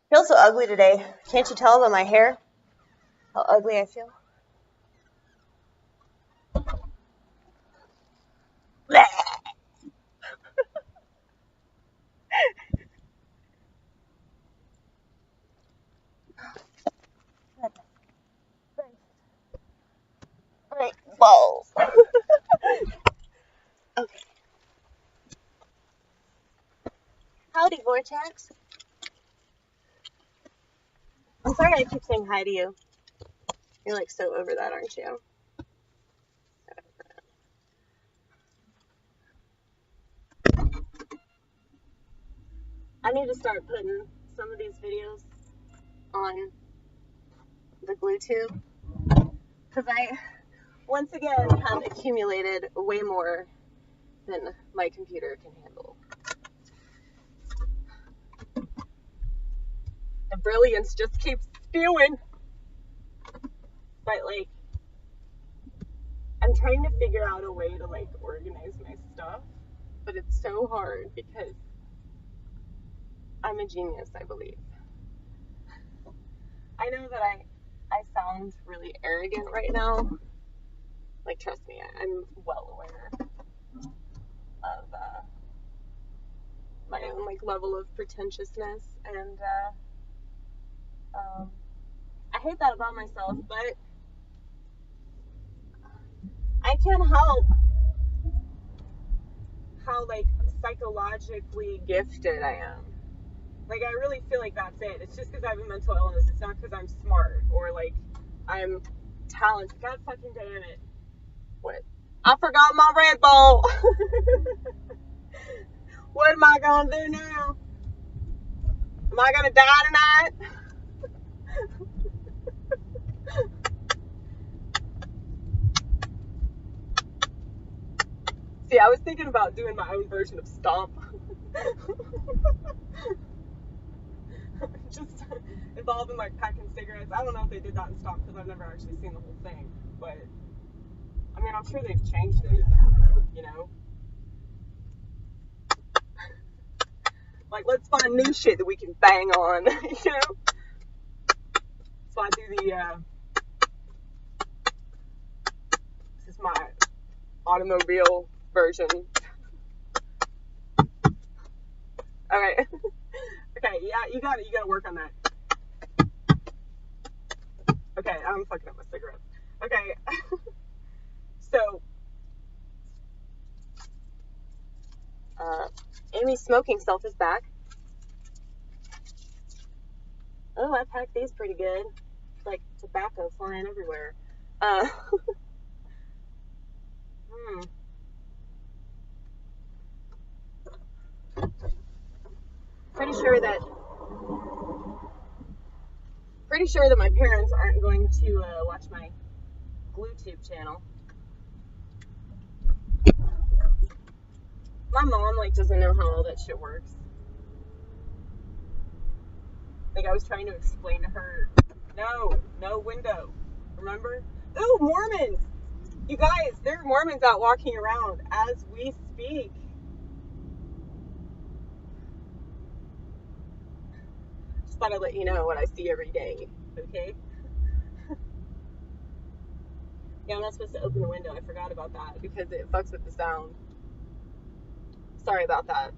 I feel so ugly today. Can't you tell by my hair how ugly I feel? Blech. Right, balls. Okay. Howdy, Vortex. I'm sorry I keep saying hi to you. You're like so over that, aren't you? I need to start putting some of these videos on the glue tube because I, once again, have accumulated way more than my computer can handle. The brilliance just keeps spewing. But like, I'm trying to figure out a way to like organize my stuff, but it's so hard because I'm a genius, I believe. I know that I sound really arrogant right now. Like, trust me, I'm well aware of my own like level of pretentiousness, and I hate that about myself, but I can't help how like psychologically gifted I am. Like, I really feel like that's it. It's just because I have a mental illness. It's not because I'm smart or like I'm talented. God fucking damn it. What? I forgot my Red Bull. What am I gonna do now? Am I gonna die tonight? See, I was thinking about doing my own version of Stomp. Just involving like packing cigarettes. I don't know if they did that in Stomp because I've never actually seen the whole thing. But I mean, I'm sure they've changed it, you know? Like, let's find new shit that we can bang on, you know? So I do the, this is my automobile version. Alright. Okay, yeah, you gotta work on that. Okay, I'm fucking up my cigarettes. Okay. So, Amy's smoking self is back. Oh, I packed these pretty good. It's like tobacco flying everywhere. Pretty sure that my parents aren't going to watch my GlueTube channel. My mom like doesn't know how all that shit works. Like, I was trying to explain to her, no window. Remember? Ooh, Mormons! You guys, there are Mormons out walking around as we speak. Just thought I'd let you know what I see every day, okay? Yeah, I'm not supposed to open the window. I forgot about that because it fucks with the sound. Sorry about that,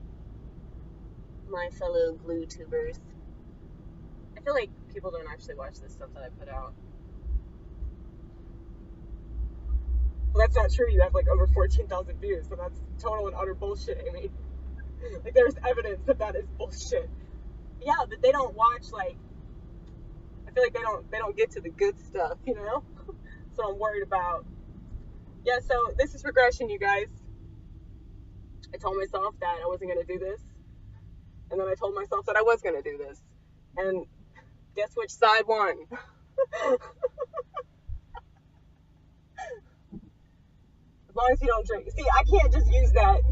my fellow glue tubers. I feel like people don't actually watch this stuff that I put out. Well, that's not true. You have like over 14,000 views, so that's total and utter bullshit, Amy. Like, there's evidence that is bullshit. Yeah, but they don't watch, like, I feel like they don't get to the good stuff, you know? So I'm worried about. Yeah, so this is regression, you guys. I told myself that I wasn't going to do this. And then I told myself that I was going to do this. And guess which side won? As long as you don't drink. See, I can't just use that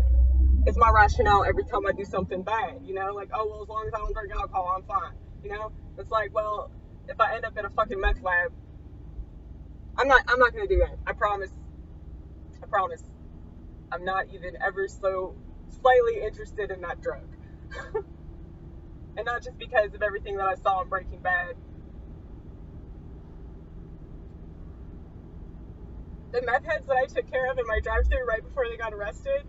as my rationale every time I do something bad, you know? Like, oh, well, as long as I don't drink alcohol, I'm fine, you know? It's like, well, if I end up in a fucking meth lab, I'm not going to do that. I promise. I'm not even ever so slightly interested in that drug. And not just because of everything that I saw in Breaking Bad. The meth heads that I took care of in my drive-thru right before they got arrested,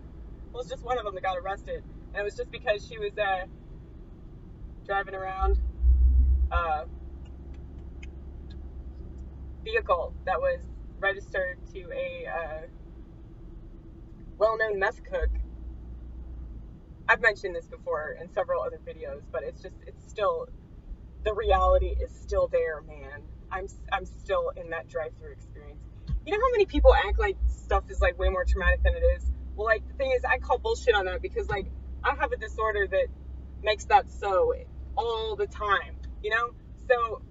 well, it's just one of them that got arrested. And it was just because she was driving around a vehicle that was registered to a well-known meth cook. I've mentioned this before in several other videos, but it's still, the reality is still there, man. I'm still in that drive-thru experience. You know how many people act like stuff is like way more traumatic than it is? Well, like, the thing is, I call bullshit on that because, like, I have a disorder that makes that so all the time, you know? So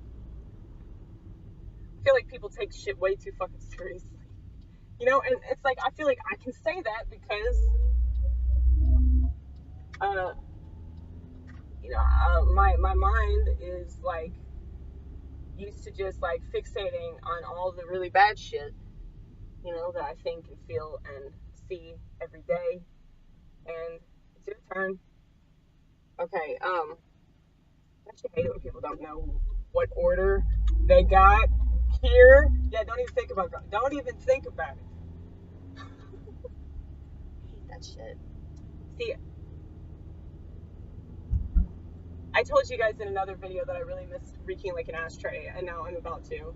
I feel like people take shit way too fucking seriously, you know? And it's like, I feel like I can say that because you know, my mind is like used to just like fixating on all the really bad shit, you know, that I think and feel and see every day. And it's your turn. Okay, I actually hate it when people don't know what order they got here. Yeah, don't even think about it. Don't even think about it. I hate that shit. See, I told you guys in another video that I really missed reeking like an ashtray, and now I'm about to.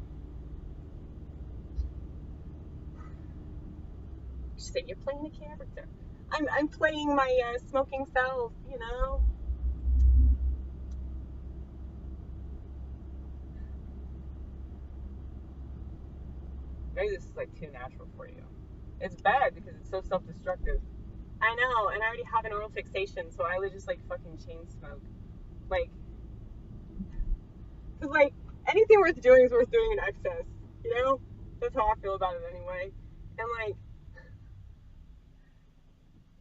Just say you're playing a character. I'm playing my smoking self, you know. Maybe this is like too natural for you. It's bad because it's so self-destructive. I know, and I already have an oral fixation, so I would just like fucking chain smoke. Like, cause like anything worth doing is worth doing in excess, you know? That's how I feel about it anyway. And like,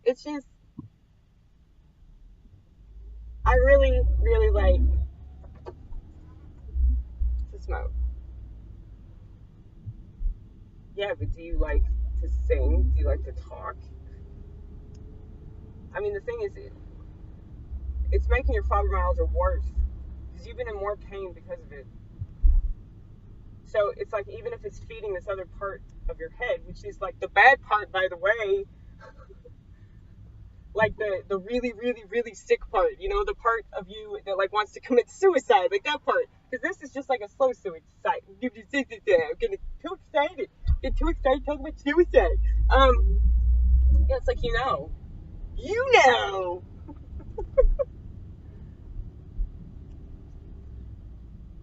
it's just, I really, really like to smoke. Yeah, but do you like to sing? Do you like to talk? I mean, the thing is, it's making your fibromyalgia worse because you've been in more pain because of it. So it's like, even if it's feeding this other part of your head, which is like the bad part, by the way, like the really, really, really sick part, you know, the part of you that like wants to commit suicide, like that part. Because this is just like a slow suicide. I'm getting too excited. Get too excited talking about suicide. Yeah, it's like, you know.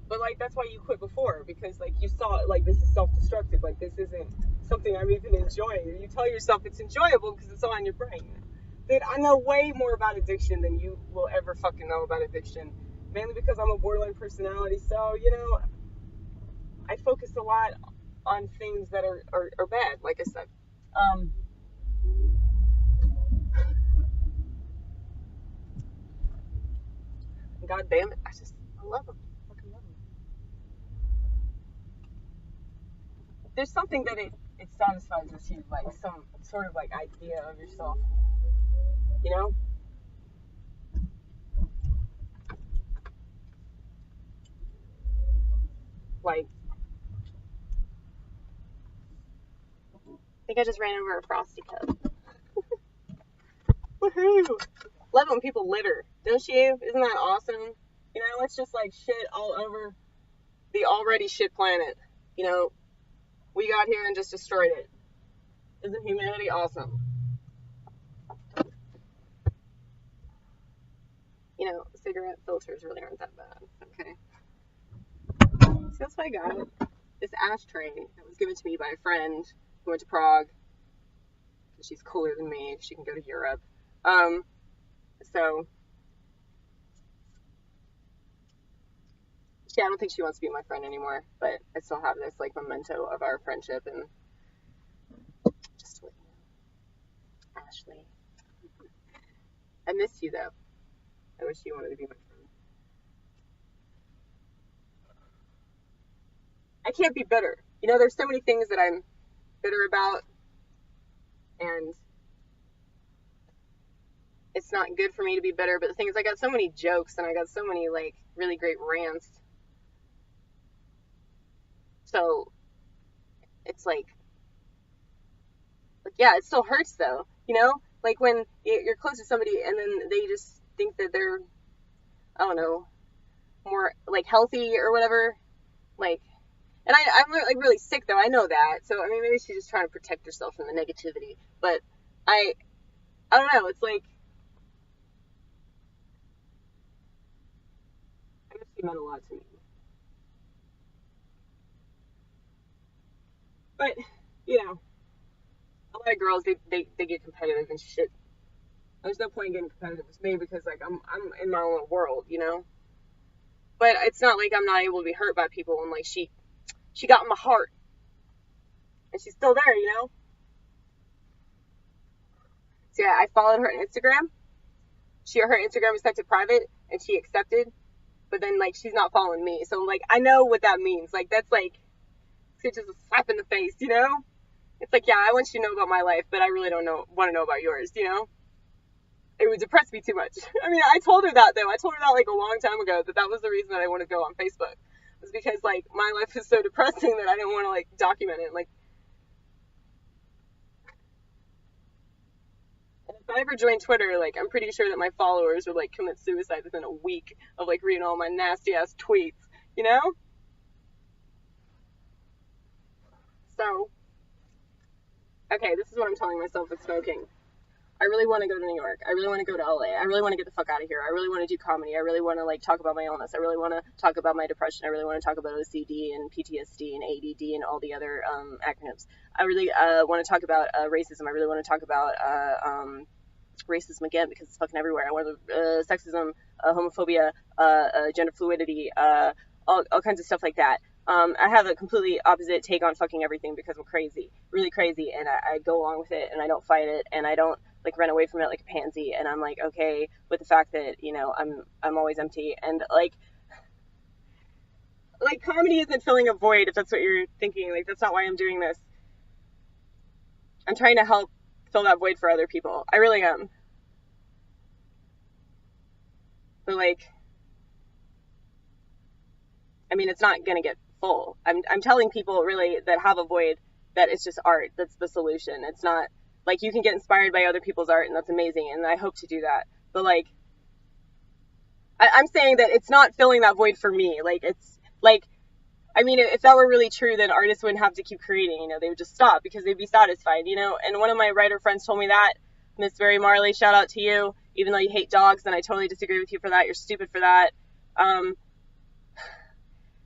But like, that's why you quit before, because like you saw it, like, this is self-destructive, like this isn't something I'm even enjoying. You tell yourself it's enjoyable because it's all in your brain. Dude, I know way more about addiction than you will ever fucking know about addiction, mainly because I'm a borderline personality. So, you know, I focus a lot on things that are bad, like I said. God damn it, I love them. I fucking love them. There's something that it satisfies with you, like some sort of like idea of yourself, you know? Like, I think I just ran over a Frosty cup. Woohoo! Love it when people litter, don't you? Isn't that awesome? You know, it's just like shit all over the already shit planet. You know, we got here and just destroyed it. Isn't humanity awesome? You know, cigarette filters really aren't that bad. Okay. So that's what I got. This ashtray that was given to me by a friend who went to Prague. She's cooler than me. She can go to Europe. So I don't think she wants to be my friend anymore, but I still have this like memento of our friendship, and just to let you know, Ashley, I miss you though. I wish you wanted to be my friend. I can't be bitter. You know, there's so many things that I'm bitter about, and it's not good for me to be bitter. But the thing is, I got so many jokes and I got so many like really great rants. So it's like yeah, it still hurts though, you know? Like when you're close to somebody and then they just think that they're, I don't know, more like healthy or whatever. Like, and I'm like really sick though. I know that. So I mean, maybe she's just trying to protect herself from the negativity. But I don't know. It's like, I guess she meant a lot to me. But you know, a lot of girls they get competitive and shit. There's no point in getting competitive with me because like I'm in my own world, you know. But it's not like I'm not able to be hurt by people, and like she got in my heart, and she's still there, you know. So yeah, I followed her on Instagram. Her Instagram was set to private, and she accepted. But then like she's not following me, so like I know what that means. Like that's like it's just a slap in the face, you know. It's like, yeah, I want you to know about my life, but I really don't want to know about yours, you know. It would depress me too much. I mean, I told her that though. I told her that like a long time ago, that was the reason that I wanted to go on Facebook. It was because like my life is so depressing that I didn't want to like document it. Like, and if I ever joined Twitter, like I'm pretty sure that my followers would like commit suicide within a week of like reading all my nasty ass tweets, you know? So, okay, this is what I'm telling myself with smoking. I really want to go to New York. I really want to go to LA. I really want to get the fuck out of here. I really want to do comedy. I really want to like talk about my illness. I really want to talk about my depression. I really want to talk about OCD and PTSD and ADD and all the other acronyms. I really want to talk about racism. I really want to talk about racism again because it's fucking everywhere. I want to sexism, homophobia, gender fluidity, all kinds of stuff like that. I have a completely opposite take on fucking everything because I'm crazy, really crazy, and I go along with it and I don't fight it and I don't like run away from it like a pansy, and I'm like okay with the fact that, you know, I'm always empty, and like comedy isn't filling a void, if that's what you're thinking. Like that's not why I'm doing this. I'm trying to help fill that void for other people. I really am. But like, I mean, it's not gonna get full. I'm telling people really that have a void that it's just art that's the solution. It's not like you can get inspired by other people's art and that's amazing, and I hope to do that. But like, I'm saying that it's not filling that void for me. Like it's like, I mean, if that were really true, then artists wouldn't have to keep creating, you know, they would just stop because they'd be satisfied, you know. And one of my writer friends told me that, Miss Very Marley, shout out to you, even though you hate dogs, and I totally disagree with you for that. You're stupid for that.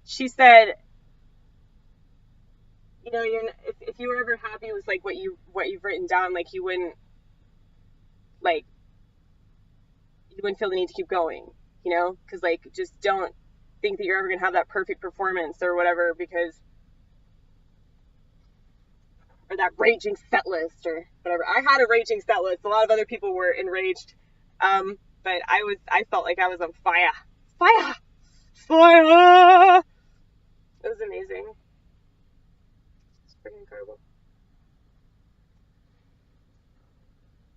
She said, you know, if you were ever happy with like what you've written down, like you wouldn't feel the need to keep going, you know, because like just don't think that you're ever gonna have that perfect performance or whatever, because or that raging set list or whatever. I had a raging set list. A lot of other people were enraged, but I felt like I was on fire. It was amazing. It's freaking incredible.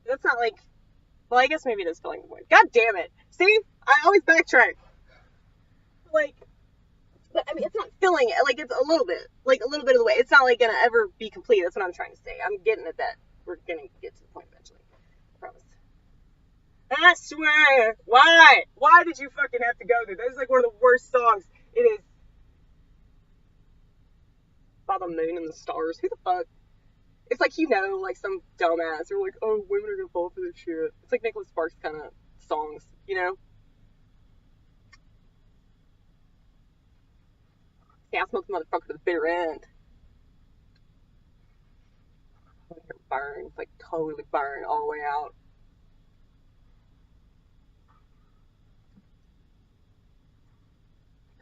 That's not like, well, I guess maybe it is filling the void. God damn it. See? I always backtrack. Like, but I mean, it's not filling it. Like, it's a little bit of the way. It's not like gonna ever be complete. That's what I'm trying to say. I'm getting at that. We're gonna get to the point eventually. I promise. I swear. Why? Why did you fucking have to go there? That is like one of the worst songs. It is. By the moon and the stars. Who the fuck? It's like, you know, like some dumbass or like, oh, women are gonna fall for this shit. It's like Nicholas Sparks kind of songs, you know? Yeah, I smoked the motherfucker to the bitter end. I hear it burn, like totally burn all the way out.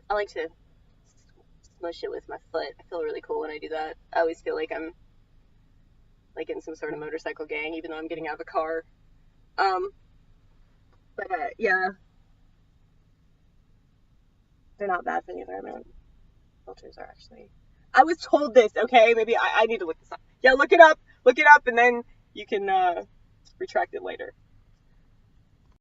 I like to smush it with my foot. I feel really cool when I do that. I always feel like I'm like in some sort of motorcycle gang, even though I'm getting out of a car. But yeah, they're not bad for the environment. Filters are actually. I was told this. Okay, maybe I need to look this up. Yeah, look it up, and then you can retract it later.